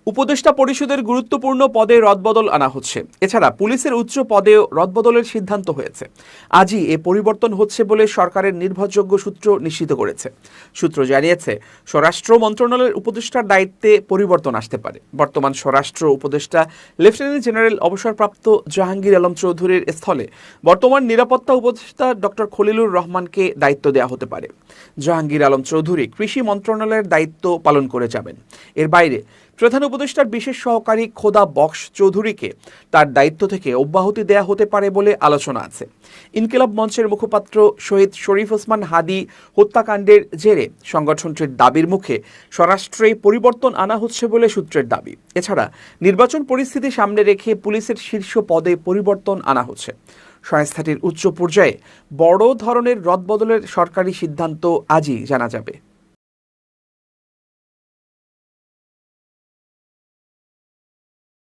উপদেষ্টা পরিষদের গুরুত্বপূর্ণ পদে রদবদল আনা হচ্ছে। এছাড়া পুলিশের উচ্চ পদেও রদবদলের সিদ্ধান্ত হয়েছে। আজই এ পরিবর্তন হচ্ছে বলে সরকারের নির্ভরযোগ্য সূত্র নিশ্চিত করেছে। সূত্র জানিয়েছে, স্বরাষ্ট্র মন্ত্রণালয়ের উপদেষ্টার দায়িত্বে পরিবর্তন আসতে পারে। বর্তমান স্বরাষ্ট্র উপদেষ্টা লেফটেন্যান্ট জেনারেল অবসরপ্রাপ্ত জাহাঙ্গীর আলম চৌধুরীর স্থলে বর্তমান নিরাপত্তা উপদেষ্টা ডক্টর খলিলুর রহমানকে দায়িত্ব দেওয়া হতে পারে। জাহাঙ্গীর আলম চৌধুরী কৃষি মন্ত্রণালয়ের দায়িত্ব পালন করে যাবেন। এর বাইরে প্রধান উপদেষ্টার বিশেষ সহকারী খোদা বক্স চৌধুরীকে তার দায়িত্ব থেকে অব্যাহতি দেয়া হতে পারে বলে আলোচনা আছে। ইনকিলাব মঞ্চের মুখপাত্র শহীদ শরীফ ওসমান হাদি হত্যাকাণ্ডের জেরে সংগঠনটির দাবির মুখে স্বরাষ্ট্রে পরিবর্তন আনা হচ্ছে বলে সূত্রের দাবি। এছাড়া নির্বাচন পরিস্থিতি সামনে রেখে পুলিশের শীর্ষ পদে পরিবর্তন আনা হচ্ছে। সংস্থাটির উচ্চ পর্যায়ে বড় ধরনের রদবদলের সরকারি সিদ্ধান্ত আজই জানা যাবে।